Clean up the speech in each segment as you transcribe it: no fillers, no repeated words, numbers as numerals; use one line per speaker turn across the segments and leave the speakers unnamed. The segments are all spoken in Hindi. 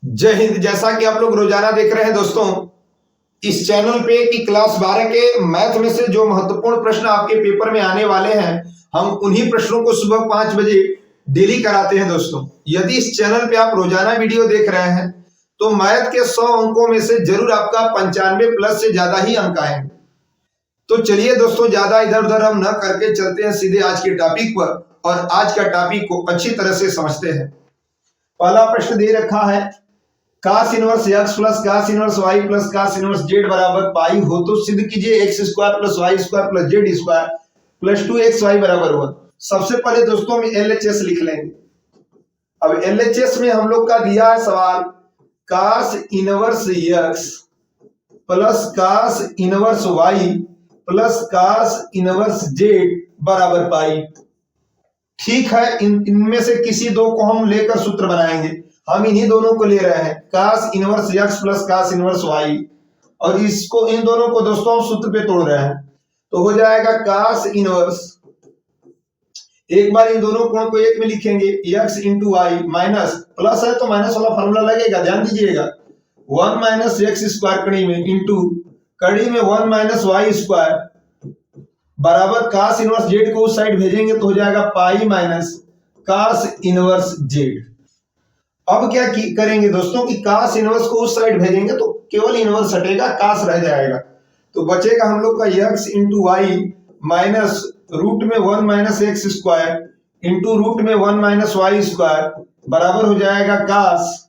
जय हिंद। जैसा कि आप लोग रोजाना देख रहे हैं दोस्तों इस चैनल पे कि क्लास 12 के मैथ में से जो महत्वपूर्ण प्रश्न आपके पेपर में आने वाले हैं, हम उन्हीं प्रश्नों को सुबह 5 बजे डेली कराते हैं दोस्तों। यदि इस चैनल पे आप रोजाना वीडियो देख रहे हैं तो मैथ के 100 अंकों में से जरूर आपका 95 प्लस से ज्यादा ही अंक आएंगे। तो चलिए दोस्तों, ज्यादा इधर उधर हम न करके चलते हैं सीधे आज के टॉपिक पर और आज का टॉपिक को अच्छी तरह से समझते हैं। पहला प्रश्न दे रखा है, cos inverse x plus cos inverse y plus cos inverse z बराबर पाई हो तो सिद्ध कीजिए x square plus y square plus Z square plus 2xy बराबर 1। सबसे पहले दोस्तों हम LHS लिख लेंगे। अब LHS में हम लोग का दिया है सवाल, cos inverse x plus cos inverse y plus cos inverse z बराबर पाई। ठीक है, इनमें से किसी दो को हम लेकर सूत्र बनाएंगे। हम इन्हीं दोनों को ले रहे हैं, cos inverse x plus cos inverse y, और इसको इन दोनों को दोस्तों हम सूत्र पे तोड़ रहे हैं। तो हो जाएगा कास इनवर्स, एक बार इन दोनों कोण को एक में लिखेंगे, X into Y minus plus है तो माइनस वाला फॉर्मूला लगेगा, ध्यान दीजिएगा। 1 माइनस एक्स स्क्वायर कड़ी में इंटू कड़ी में 1 माइनस वाई स्क्वायर बराबर कास इनवर्स जेड को उस साइड भेजेंगे तो हो जाएगा pi minus cos inverse Z. अब क्या करेंगे दोस्तों कि कास इनवर्स को उस साइड भेजेंगे तो केवल इनवर्स हटेगा, कास रह जाएगा। तो बचेगा हम लोग का X into Y minus root में 1 minus X square into root में 1 माइनस वाई स्क्वायर बराबर हो जाएगा कास,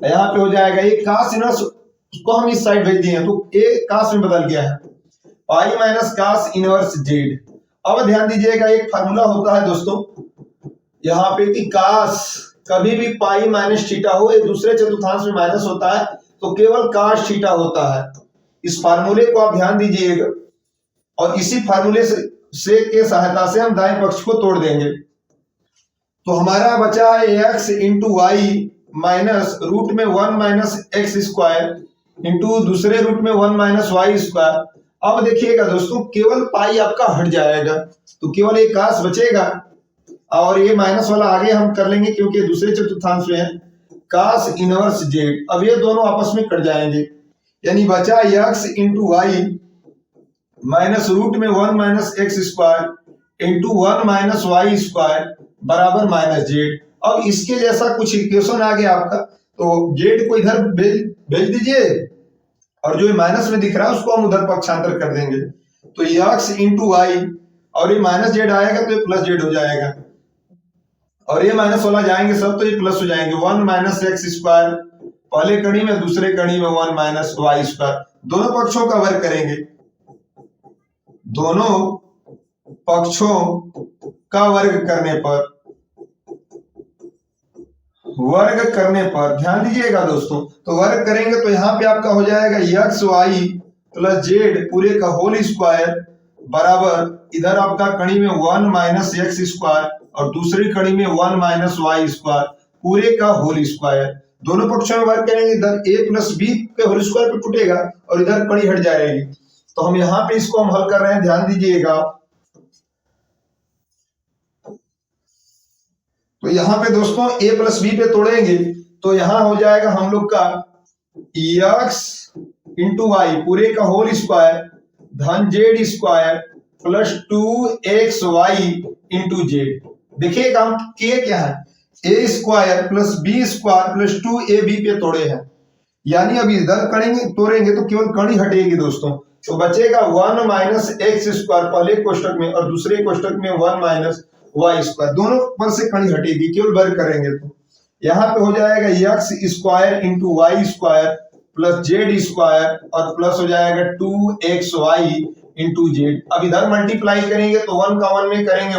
यहाँ पे हो जाएगा एक कास इनवर्स को हम इस साइड भेज दिए तो ए कास में बदल गया है, pi minus cos inverse Z. अब ध्यान दीजिएगा, एक फार्मूला होता है दोस्तों यहाँ पे कि कास कभी भी पाई माइनस थीटा हो, एक दूसरे चतुर्थांश में माइनस होता है तो केवल काश थीटा होता है। इस फार्मूले को आप ध्यान दीजिएगा और इसी फार्मूले से के सहायता से हम दाएं पक्ष को तोड़ देंगे। तो हमारा बचा है X into Y minus root में 1 माइनस एक्स स्क्वायर इंटू दूसरे रूट में 1 माइनस वाई स्क्वायर। अब देखिएगा दोस्तों, केवल पाई आपका हट जाएगा तो केवल एक काश बचेगा और ये माइनस वाला आगे हम कर लेंगे क्योंकि दूसरे चतुर्थांश में है, कास इनवर्स जेड। अब ये दोनों आपस में कट जाएंगे, यानी बचा X into Y minus root में 1 minus X square into 1 minus Y square बराबर माइनस जेड। अब इसके जैसा कुछ इक्वेशन आ गया आपका, तो जेड को इधर भेज दीजिए और जो माइनस में दिख रहा है उसको हम उधर पक्षांतर कर देंगे। तो एक्स इंटू वाई और ये माइनस जेड आएगा तो ये प्लस जेड हो जाएगा और ये माइनस वाला जाएंगे सब तो ये प्लस हो जाएंगे। 1 माइनस एक्स स्क्वायर पहले कड़ी में, दूसरे कड़ी में 1 माइनस वाई स्क्वायर। दोनों पक्षों का वर्ग करेंगे, दोनों पक्षों का वर्ग करने पर ध्यान दीजिएगा दोस्तों, तो वर्ग करेंगे तो यहाँ पे आपका हो जाएगा एक्स वाई प्लस जेड पूरे का होल स्क्वायर बराबर इधर आपका कड़ी में 1 माइनस एक्स स्क्वायर और दूसरी कड़ी में 1 माइनस वाई स्क्वायर पूरे का होल स्क्वायर। दोनों पक्षों में वर्ग करेंगे, इधर a प्लस बी पे होल स्क्वायर पे टूटेगा और इधर कड़ी हट जाएगी। तो हम यहाँ पे इसको हम हल कर रहे हैं, ध्यान दीजिएगा। तो यहाँ पे दोस्तों a प्लस बी पे तोड़ेंगे तो यहाँ हो जाएगा हम लोग का x इंटू वाई पूरे का होल स्क्वायर धन z square plus 2xy into z. देखिए काम किए क्या है, a square plus b square plus 2ab पे तोड़े हैं, यानी अभी इधर करेंगे तोड़ेंगे तो केवल कड़ी हटेगी दोस्तों। तो बचेगा 1 माइनस एक्स स्क्वायर पहले कोष्टक में और दूसरे कोष्टक में 1 माइनस वाई स्क्वायर, दोनों पर से कड़ी हटेगी, केवल वर्ग करेंगे तो यहाँ पे हो जाएगा X square into Y square plus Z square और प्लस हो जाएगा 2xy इंटू जेड। अब इधर मल्टीप्लाई करेंगे तो 1 का 1 में करेंगे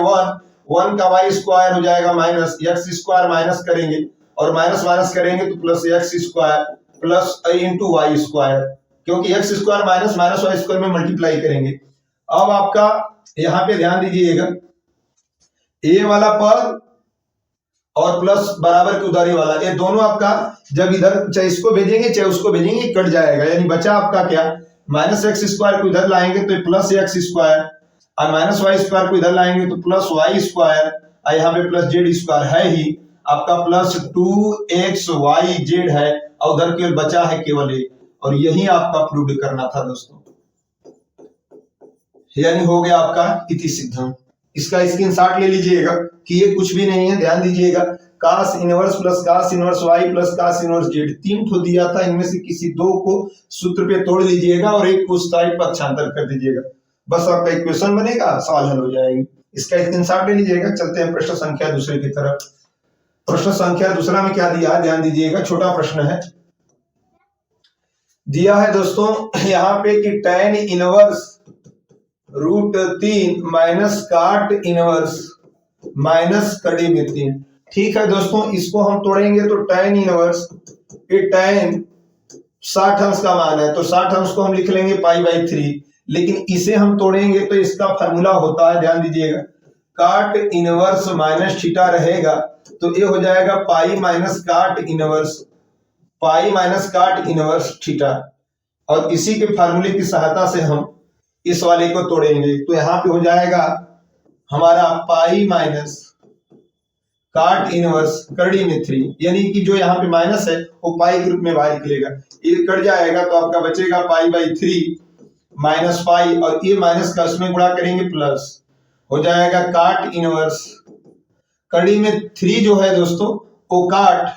1 का वाई स्क्वायर हो जाएगा माइनस एक्स स्क्वायर माइनस करेंगे और माइनस माइनस करेंगे तो plus x square plus into Y square, क्योंकि x square minus minus Y square में मल्टीप्लाई करेंगे। अब आपका यहाँ पे ध्यान दीजिएगा, ए वाला पद और प्लस बराबर की उधारी वाला, ये दोनों आपका जब इधर चाहे इसको भेजेंगे चाहे उसको भेजेंगे कट जाएगा, यानी बचा आपका क्या, माइनस एक्स स्क्वायर को इधर लाएंगे तो प्लस एक्स स्क्वायर और माइनस वाई स्क्वायर को इधर लाएंगे तो प्लस वाई स्क्वायर और यहाँ पे प्लस जेड स्क्वायर है ही आपका प्लस 2xyz है और उधर केवल बचा है केवल एक, और यही आपका प्रूव करना था दोस्तों। यानी हो गया आपका इति सिद्धम। इसका स्क्रीनशॉट ले लीजिएगा कि ये कुछ भी नहीं है, ध्यान दीजिएगा। Cos inverse plus cos inverse y plus cos inverse z, तीन ठो दिया था, इनमें से किसी दो को सूत्र पे तोड़ लीजिएगा और एक को उस टाइप पक्षांतर कर दीजिएगा, बस आपका इक्वेशन बनेगा, सवाल हल हो जाएगी। इसका स्क्रीनशॉट ले लीजिएगा। चलते हैं प्रश्न संख्या दूसरे की तरफ। प्रश्न संख्या दूसरा में क्या दिया है, ध्यान दीजिएगा, छोटा प्रश्न है। दिया है दोस्तों यहाँ पे कि tan इनवर्स √3 माइनस काट इनवर्स माइनस कड़ी में 3। ठीक है दोस्तों, इसको हम तोड़ेंगे तो tan इनवर्स, ये tan 60 अंश का मान है तो 60 अंश को हम लिख लेंगे π/3, लेकिन इसे हम तोड़ेंगे तो इसका फार्मूला होता है, ध्यान दीजिएगा, काट इनवर्स माइनस थीटा रहेगा तो ये हो जाएगा पाई माइनस काट इनवर्स थीटा, और इसी के फार्मूले की सहायता से हम इस वाले को तोड़ेंगे तो यहाँ पे हो जाएगा हमारा पाई माइनस काट इनवर्स करड़ी में 3, यानी कि जो यहाँ पे माइनस है वो पाई के रूप में बाहर निकलेगा, ये कट जाएगा तो आपका बचेगा π/3 माइनस पाई, और ये माइनस का उसमें गुणा करेंगे प्लस, हो जाएगा काट इनवर्स कड़ी में 3 जो है दोस्तों वो काट,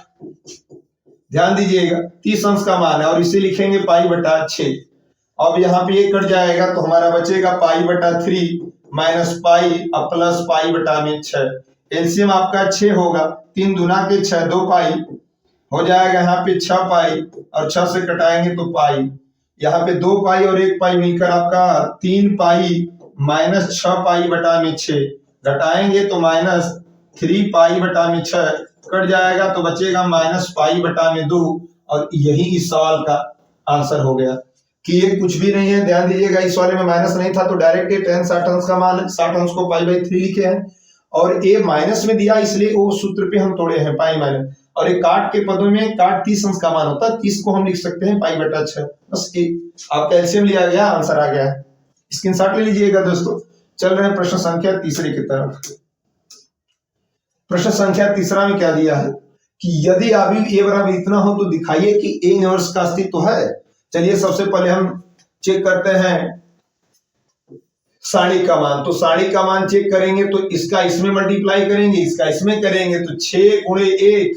ध्यान दीजिएगा 30 अंश का मान है और इसे लिखेंगे π/6। अब यहाँ पे ये कट जाएगा तो हमारा बचेगा π/3 माइनस पाई और प्लस π/6। एलसीएम आपका 6 होगा, 3 दूना के 6, 2 पाई हो जाएगा यहाँ पे 6 पाई, और 6 से कटाएंगे तो पाई, यहाँ पे 2 पाई और 1 पाई मिलकर आपका 3 पाई माइनस 6 π/6, घटाएंगे तो माइनस 3 π/6, कट जाएगा तो बचेगा माइनस π/2, और यही इस सवाल का आंसर हो गया कि ये कुछ भी नहीं है। ध्यान दीजिएगा, इस वाले में माइनस नहीं था तो डायरेक्ट tan 60 अंश का मान है, 60 अंश को π/3 लिखे हैं, और ये माइनस में दिया इसलिए वो सूत्र पे हम तोड़े हैं पाई माइनस, और ये काट के पदों में काट 30 अंश का मान होता है, 30 को हम लिख सकते हैं π/6, बस आपका एलसीएम लिया गया, आंसर आ गया है। स्क्रीनशॉट ले लीजिएगा दोस्तों। चल रहे हैं प्रश्न संख्या तीसरे की तरफ। प्रश्न संख्या तीसरा में क्या दिया है कि यदि अभी ए बराबर इतना हो तो दिखाइए कि ए इनवर्स का अस्तित्व है। चलिए सबसे पहले हम चेक करते हैं साड़ी का मान, तो साड़ी का मान चेक करेंगे तो इसका इसमें मल्टीप्लाई करेंगे, इसका इसमें करेंगे तो 6 × 1,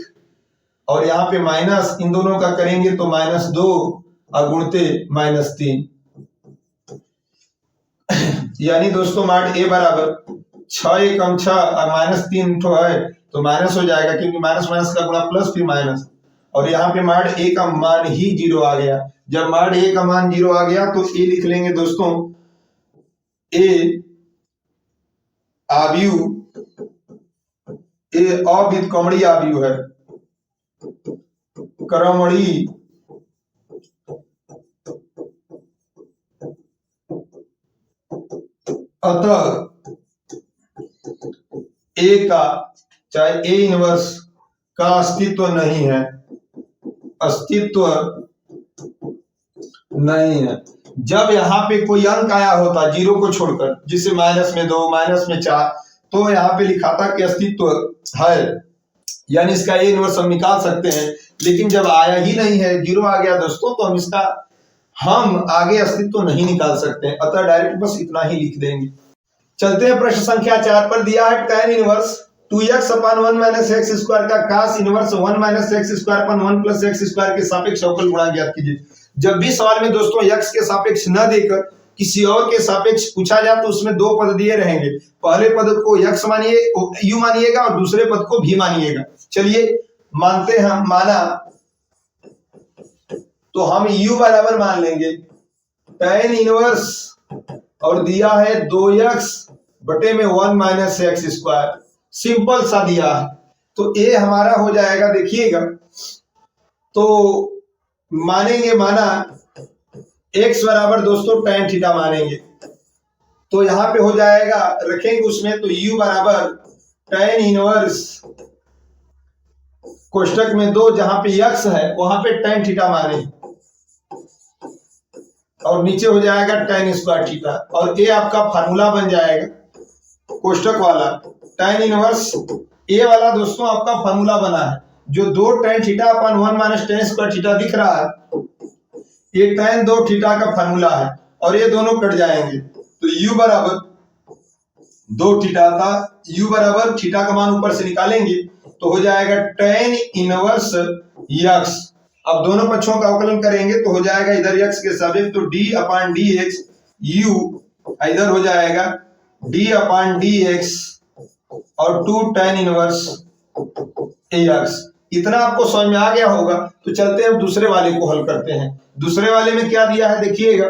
और यहाँ पे माइनस इन दोनों का करेंगे तो -2 और गुणते -3, यानी दोस्तों मार्ट ए बराबर 6 × 6 और -3 ठो है तो माइनस हो जाएगा, क्योंकि माइनस माइनस का गुणा प्लस फिर माइनस, और यहाँ पे मार्ट ए का मान ही 0 आ गया। जब मार्ट ए का मान 0 आ गया तो ए लिख लेंगे दोस्तों, ए आव्यूह, ए अविद कमड़ी आव्यूह है, क्रमणी अतः ए का चाहे ए इनवर्स का अस्तित्व नहीं है, अस्तित्व नहीं है। जब यहाँ पे कोई अंक आया होता 0 को छोड़कर, जिसे -2 -4, तो यहाँ पे लिखा था कि अस्तित्व है, यानी इसका ए इनवर्स हम निकाल सकते हैं, लेकिन जब आया ही नहीं है, 0 आ गया दोस्तों, तो हम आगे अस्तित्व नहीं निकाल सकते हैं, अतः डायरेक्ट बस इतना ही लिख देंगे। चलते हैं प्रश्न संख्या 4 पर। दिया है tan इनवर्स 2x/1 - x² का cos इनवर्स 1 - x² 1 + x² के सापेक्ष अवकल गुणा ज्ञात कीजिए। जब भी सवाल में दोस्तों x के सापेक्ष न देकर किसी और के सापेक्ष पूछा जाए तो उसमें दो पद दिए रहेंगे, पहले पद को x मानिए, u मानिएगा, और दूसरे पद को v मानिएगा। चलिए मानते हैं, माना तो हम u बराबर मान लेंगे tan इनवर्स, और दिया है 2x/1 - x², सिंपल सा दिया है, तो ए हमारा हो जाएगा, देखिएगा तो मानेंगे, माना x बराबर दोस्तों tan थीटा मानेंगे, तो यहां पे हो जाएगा, रखेंगे उसमें तो u बराबर tan इनवर्स कोष्टक में 2, जहां पे x है वहां पे tan थीटा माने, और नीचे हो जाएगा tan² थीटा, और ये आपका फार्मूला बन जाएगा कोष्टक वाला tan इनवर्स ये वाला दोस्तों आपका फॉर्मूला बना है, जो 2 tan थीटा अपन 1 माइनस tan स्क्वायर थीटा दिख रहा है, ये tan 2 थीटा का फॉर्मूला है और ये दोनों कट जाएंगे तो u बराबर 2 थीटा था, u बराबर थीटा का मान ऊपर से निकालेंगे तो हो जाएगा tan इनवर्स x। अब दोनों पक्षों का अवकलन करेंगे तो हो जाएगा इधर x के सापेक्ष तो d अपान dx, u इधर हो जाएगा d अपान dx और 2 tan इनवर्स ax। इतना आपको समझ में आ गया होगा। तो चलते हैं अब दूसरे वाले को हल करते हैं। दूसरे वाले में क्या दिया है देखिएगा,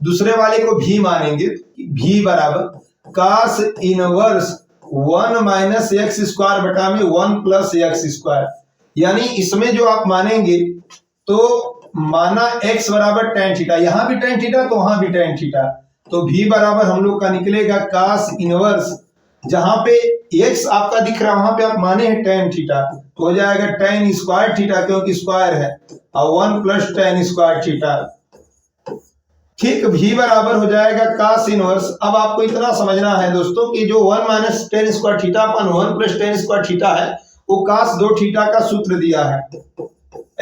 दूसरे वाले को v मानेंगे, v बराबर cos inverse 1 minus X square बटा में 1 प्लस एक्स स्क्वायर, यानी इसमें जो आप मानेंगे तो माना x बराबर tan थीटा, यहां भी tan थीटा तो वहां भी tan थीटा, तो v बराबर हम लोग का निकलेगा cos इनवर्स, जहां पे x आपका दिख रहा है वहां पे आप माने हैं tan थीटा तो हो जाएगा tan स्क्वायर थीटा क्योंकि स्क्वायर है और 1 प्लस tan स्क्वायर थीटा। ठीक, v बराबर हो जाएगा cos इनवर्स। अब आपको इतना समझना है दोस्तों कि जो 1 माइनस tan स्क्वायर थीटा अपन 1 प्लस tan स्क्वायर थीटा है वो cos 2 थीटा का सूत्र दिया है,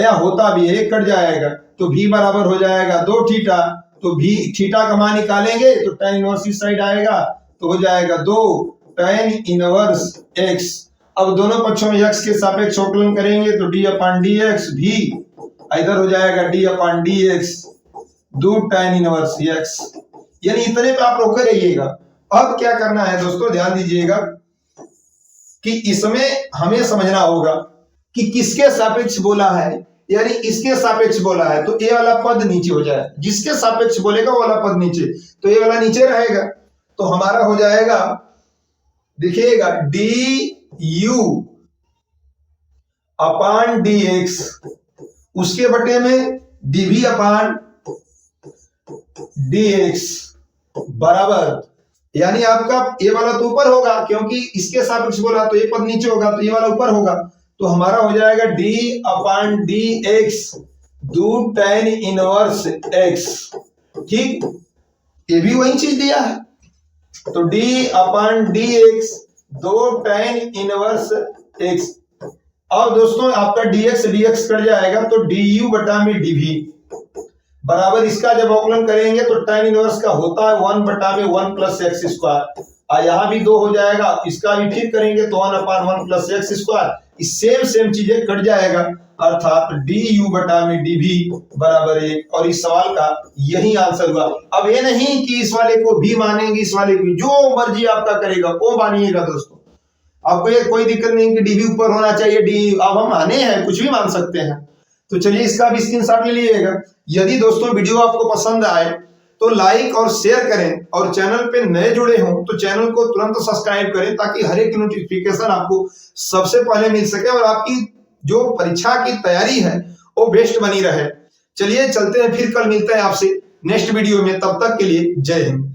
या होता भी है, कट जाएगा तो v बराबर हो जाएगा 2 थीटा, तो v थीटा का मान निकालेंगे तो tan इनवर्स इस साइड आएगा तो हो जाएगा 2 tan इनवर्स x। अब दोनों पक्षों में x के सापेक्ष अवकलन करेंगे तो d अपान dx, v इधर हो जाएगा d अपान dx 2 tan इनवर्स x, यानी इतने पे आप रोके रहिएगा। अब क्या करना है दोस्तों, ध्यान दीजिएगा कि इसमें हमें समझना होगा कि किसके सापेक्ष बोला है, यानी इसके सापेक्ष बोला है तो ये वाला पद नीचे हो जाए, जिसके सापेक्ष बोलेगा वो वाला पद नीचे, तो ये वाला नीचे रहेगा तो हमारा हो जाएगा देखिएगा du अपान dx, उसके बटे में dv अपान dx बराबर, यानी आपका ये वाला तो ऊपर होगा क्योंकि इसके सापेक्ष बोला तो ये पद नीचे होगा तो ये वाला ऊपर होगा, तो हमारा हो जाएगा d अपान dx 2 tan इनवर्स x। ठीक, ये भी वही चीज दिया है तो d अपान dx 2 tan इनवर्स x। अब दोस्तों आपका dx कट जाएगा तो du बटा में dv बराबर, इसका जब अवकलन करेंगे तो tan इनवर्स का होता है 1 बटा में 1 प्लस एक्स स्क्वायर, और यहाँ भी 2 हो जाएगा, इसका भी ठीक करेंगे तो 1 अपान 1 प्लस एक्स स्क्वायर, इस सेम चीजें कट जाएगा, अर्थात du बटा में dv बराबर 1। और इस सवाल का यही आंसर हुआ। अब ये नहीं कि इस वाले को भी मानेंगे इस वाले को, जो मर्जी आपका करेगा वो मानिएगा दोस्तों, आपको ये कोई दिक्कत नहीं कि dv ऊपर होना चाहिए, d अब हम माने हैं कुछ भी मान सकते हैं। तो चलिए इसका भी स्क्रीनशॉट ले लीजिएगा। यदि दोस्तों वीडियो आपको पसंद आए तो लाइक और शेयर करें, और चैनल पे नए जुड़े हों तो चैनल को तुरंत सब्सक्राइब करें ताकि हर एक नोटिफिकेशन आपको सबसे पहले मिल सके और आपकी जो परीक्षा की तैयारी है वो बेस्ट बनी रहे। चलिए चलते हैं, फिर कल मिलते हैं आपसे नेक्स्ट वीडियो में, तब तक के लिए जय हिंद।